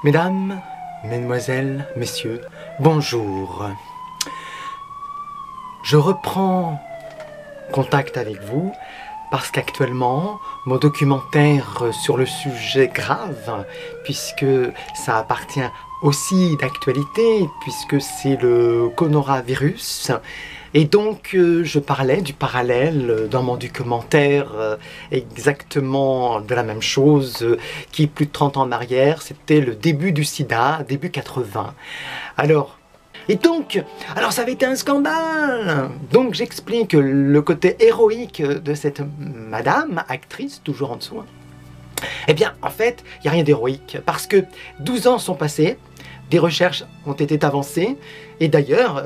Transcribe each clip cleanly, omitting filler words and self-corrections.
Mesdames, mesdemoiselles, messieurs, bonjour. Je reprends contact avec vous parce qu'actuellement, mon documentaire sur le sujet grave, puisque ça appartient aussi d'actualité, puisque c'est le coronavirus, et donc je parlais du parallèle dans mon documentaire exactement de la même chose qui plus de 30 ans en arrière, c'était le début du sida, début 80. Alors ça avait été un scandale. Donc j'explique le côté héroïque de cette madame, actrice, toujours en dessous. Eh bien, en fait, il n'y a rien d'héroïque, parce que 12 ans sont passés, des recherches ont été avancées, et d'ailleurs,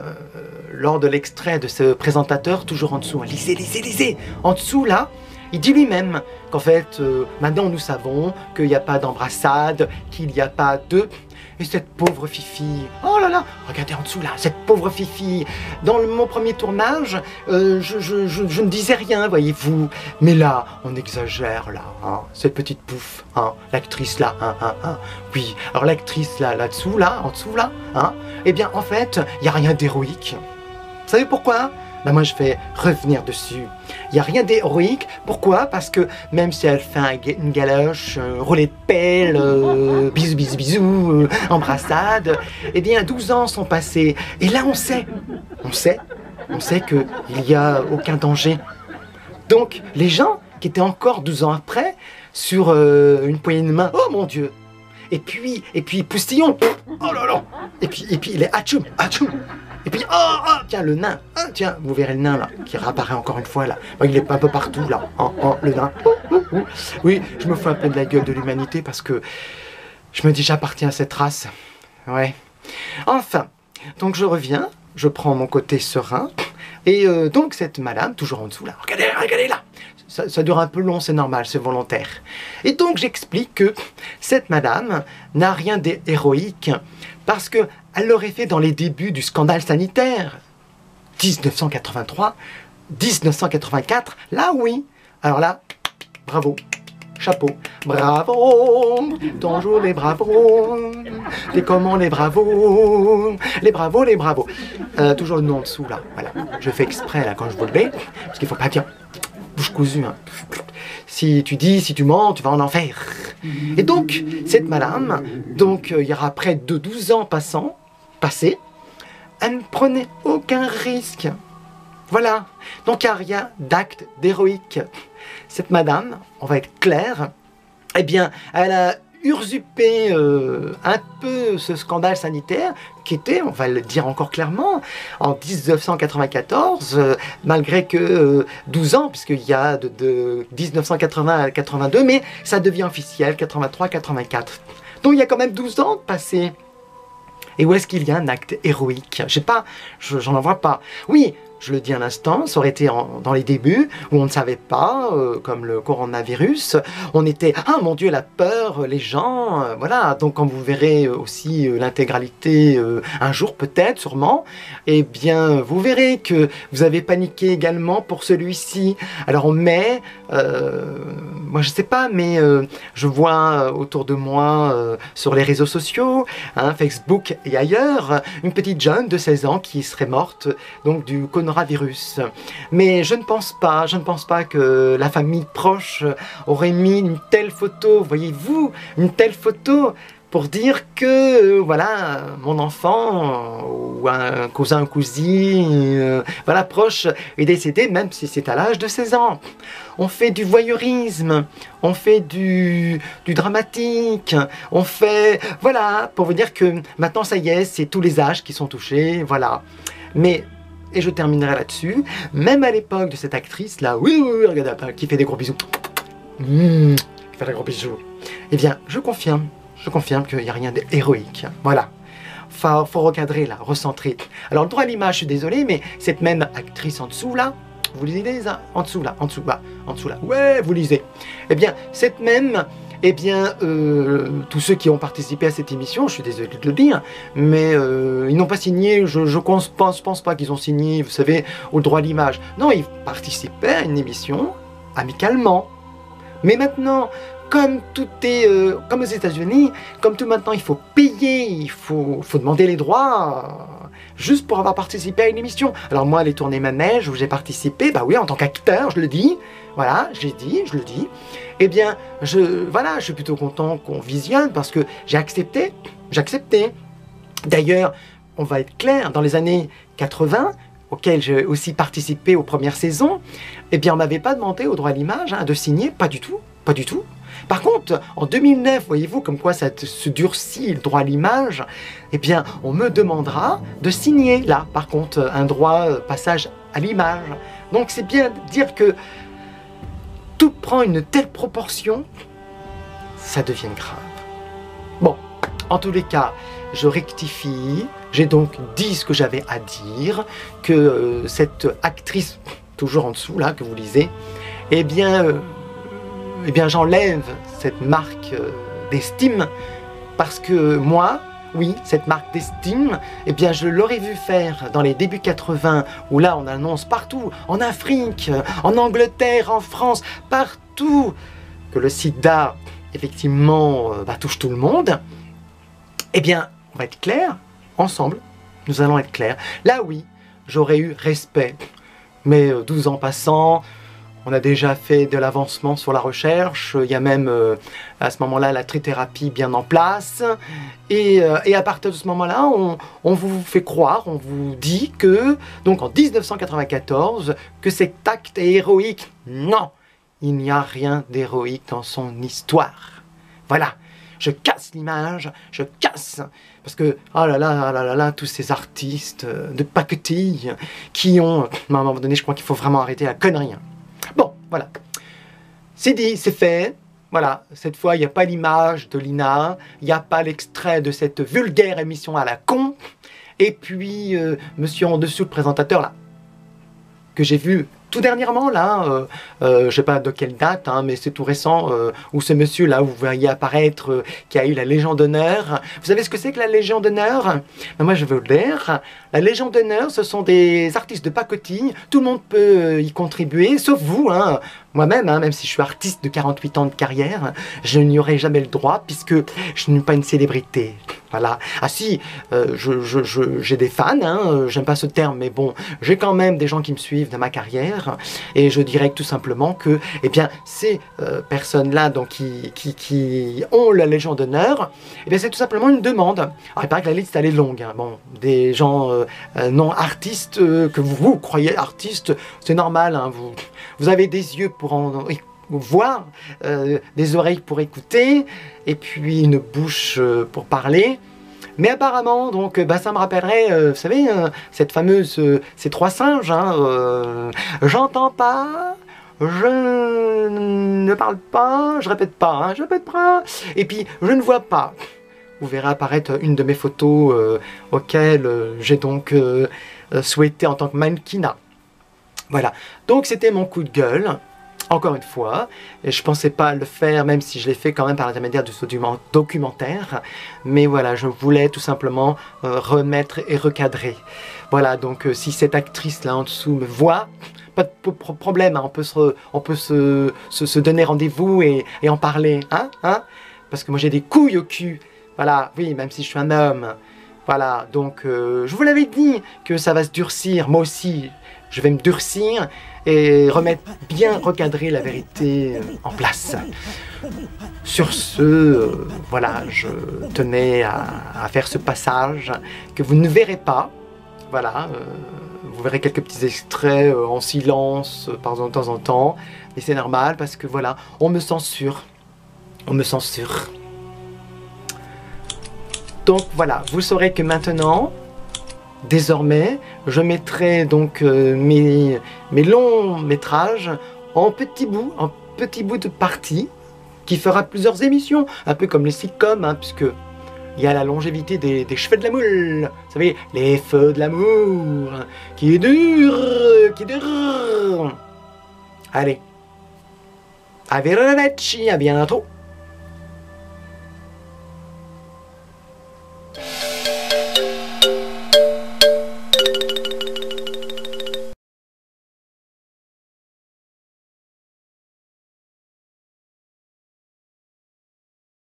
lors de l'extrait de ce présentateur, toujours en dessous, lisez, en dessous là, il dit lui-même qu'en fait, maintenant nous savons qu'il n'y a pas d'embrassade, qu'il n'y a pas de... Et cette pauvre Fifi, oh là là, regardez en dessous là, cette pauvre Fifi. Dans mon premier tournage, je ne disais rien, voyez-vous. Mais là, on exagère là, hein, cette petite pouffe, hein, l'actrice là, Oui, alors l'actrice là, là-dessous, là, en dessous là, hein, eh bien en fait, il n'y a rien d'héroïque. Vous savez pourquoi ? Ben moi je vais revenir dessus. Il n'y a rien d'héroïque. Pourquoi? Parce que même si elle fait une galoche, un relais de pelle, bisous, embrassade, eh bien 12 ans sont passés. Et là on sait qu'il n'y a aucun danger. Donc les gens qui étaient encore 12 ans après, sur une poignée de main, oh mon Dieu! Et puis Poustillon, oh là là! Et puis les atchoum. Et puis, tiens, le nain, tiens, vous verrez le nain là, qui réapparaît encore une fois là. Bon, il est un peu partout là, le nain. Oui, je me fous un peu de la gueule de l'humanité parce que je me dis j'appartiens à cette race. Ouais. Enfin, donc je reviens, je prends mon côté serein, et donc cette madame, toujours en dessous là, regardez là. Ça dure un peu long, c'est normal, c'est volontaire. Et donc j'explique que cette madame n'a rien d'héroïque parce que elle l'aurait fait dans les débuts du scandale sanitaire. 1983, 1984, là oui. Alors là, bravo, chapeau. Bravo, toujours les bravos, les comment les bravos, les bravos. Toujours le nom en dessous là, voilà. Je fais exprès là quand je vous le mets, parce qu'il ne faut pas dire bouche cousue. Hein. Si tu mens, tu vas en enfer. Et donc, cette madame, il y aura près de 12 ans passés, elle ne prenait aucun risque. Voilà. Donc, il n'y a rien d'acte d'héroïque. Cette madame, on va être clair, eh bien, elle a usurpé un peu ce scandale sanitaire qui était, on va le dire encore clairement, en 1994, malgré que 12 ans, puisqu'il y a de 1980 à 82, mais ça devient officiel, 83-84. Donc il y a quand même 12 ans de passé. Et où est-ce qu'il y a un acte héroïque? Je sais pas, j'en vois pas. Oui, je le dis à l'instant, ça aurait été dans les débuts, où on ne savait pas, comme le coronavirus, on était, ah mon Dieu, la peur, les gens, voilà. Donc quand vous verrez aussi l'intégralité, un jour peut-être, sûrement, eh bien, vous verrez que vous avez paniqué également pour celui-ci. Alors on met, moi je sais pas, mais je vois autour de moi, sur les réseaux sociaux, hein, Facebook et ailleurs, une petite jeune de 16 ans qui serait morte, donc du coronavirus. Mais je ne pense pas que la famille proche aurait mis une telle photo, voyez-vous, une telle photo pour dire que, voilà, mon enfant ou un cousin ou cousine, voilà, proche est décédé, même si c'est à l'âge de 16 ans. On fait du voyeurisme, on fait du dramatique, on fait, voilà, pour vous dire que maintenant, ça y est, c'est tous les âges qui sont touchés, voilà. Mais et je terminerai là-dessus, même à l'époque de cette actrice là, oui, regardez, qui fait des gros bisous, qui fait des gros bisous, eh bien, je confirme qu'il n'y a rien d'héroïque, voilà. Faut recadrer là, recentrer. Alors le droit à l'image, je suis désolé, mais cette même actrice en dessous là, vous lisez ça, en dessous là, ouais, vous lisez. Eh bien, cette même, eh bien, tous ceux qui ont participé à cette émission, je suis désolé de le dire, mais ils n'ont pas signé, je pense pas qu'ils ont signé, vous savez, au droit à l'image. Non, ils participaient à une émission amicalement. Mais maintenant comme tout est, comme aux États-Unis, comme tout maintenant, il faut payer, il faut demander les droits, juste pour avoir participé à une émission. Alors moi, les tournées manèges où j'ai participé, bah oui, en tant qu'acteur, je le dis, voilà, je le dis, eh bien, voilà, je suis plutôt content qu'on visionne parce que j'ai accepté. D'ailleurs, on va être clair, dans les années 80, auxquelles j'ai aussi participé aux premières saisons, eh bien, on m'avait pas demandé au droit à l'image de signer, pas du tout, pas du tout. Par contre, en 2009, voyez-vous, comme quoi ça se durcit le droit à l'image, eh bien, on me demandera de signer, là, par contre, un droit passage à l'image. Donc, c'est bien de dire que tout prend une telle proportion, ça devient grave. Bon, en tous les cas, je rectifie, j'ai donc dit ce que j'avais à dire, que cette actrice, toujours en dessous, là, que vous lisez, eh bien j'enlève cette marque d'estime, parce que moi, oui, cette marque d'estime, eh bien, je l'aurais vu faire dans les débuts 80, où là, on annonce partout, en Afrique, en Angleterre, en France, partout, que le sida, effectivement, touche tout le monde. Eh bien, on va être clair, ensemble, nous allons être clairs. Là, oui, j'aurais eu respect. Mais 12 ans passant, on a déjà fait de l'avancement sur la recherche, il y a même à ce moment-là la trithérapie bien en place, et à partir de ce moment-là, on vous fait croire, on vous dit que, donc en 1994, que cet acte est héroïque. Non, il n'y a rien d'héroïque dans son histoire. Voilà, je casse l'image, je casse, parce que, oh là là, là là là, tous ces artistes de pacotille qui ont, à un moment donné, je crois qu'il faut vraiment arrêter la connerie. Bon, voilà. C'est dit, c'est fait. Voilà, cette fois, il n'y a pas l'image de Lina, il n'y a pas l'extrait de cette vulgaire émission à la con. Et puis, monsieur en dessous, le présentateur, là, que j'ai vu tout dernièrement, là, je ne sais pas de quelle date, hein, mais c'est tout récent, où ce monsieur, là, où vous voyez apparaître, qui a eu la Légion d'honneur. Vous savez ce que c'est que la Légion d'honneur? Ben, moi, je veux le dire. La Légion d'honneur, ce sont des artistes de pacotille. Tout le monde peut y contribuer, sauf vous, hein. Moi-même, hein, même si je suis artiste de 48 ans de carrière, je n'y aurai jamais le droit, puisque je ne suis pas une célébrité. Voilà. Ah si, j'ai des fans, hein, j'aime pas ce terme, mais bon, j'ai quand même des gens qui me suivent de ma carrière, et je dirais tout simplement que, eh bien, ces personnes-là, donc qui ont la Légion d'honneur, eh bien, c'est tout simplement une demande. Alors, il paraît que la liste, elle est longue, hein. Bon, des gens non artistes, que vous croyez artistes, c'est normal, hein, vous avez des yeux pour en voir, des oreilles pour écouter, et puis une bouche pour parler. Mais apparemment, donc, ça me rappellerait, vous savez, cette fameuse, ces trois singes, hein, j'entends pas, je ne parle pas, je répète pas, hein, je répète pas, et puis je ne vois pas. Vous verrez apparaître une de mes photos auxquelles j'ai donc souhaité en tant que mannequinat. Voilà, donc c'était mon coup de gueule. Encore une fois, et je pensais pas le faire, même si je l'ai fait quand même par l'intermédiaire de ce documentaire, mais voilà, je voulais tout simplement remettre et recadrer. Voilà, donc si cette actrice là en dessous me voit, pas de problème, hein, on peut se donner rendez-vous et en parler, hein, parce que moi j'ai des couilles au cul, voilà, oui, même si je suis un homme, voilà, donc je vous l'avais dit que ça va se durcir, moi aussi, je vais me durcir et remettre bien recadrer la vérité en place. Sur ce, voilà, je tenais à faire ce passage que vous ne verrez pas. Voilà, vous verrez quelques petits extraits en silence de temps en temps, mais c'est normal parce que voilà, on me censure. On me censure. Donc voilà, vous saurez que maintenant, désormais, je mettrai donc mes longs métrages en petits bouts de partie, qui fera plusieurs émissions, un peu comme les sitcoms, hein, puisque il y a la longévité des cheveux de la moule, vous savez, les feux de l'amour, qui durent, qui durent. Allez, arrivederci, à bientôt.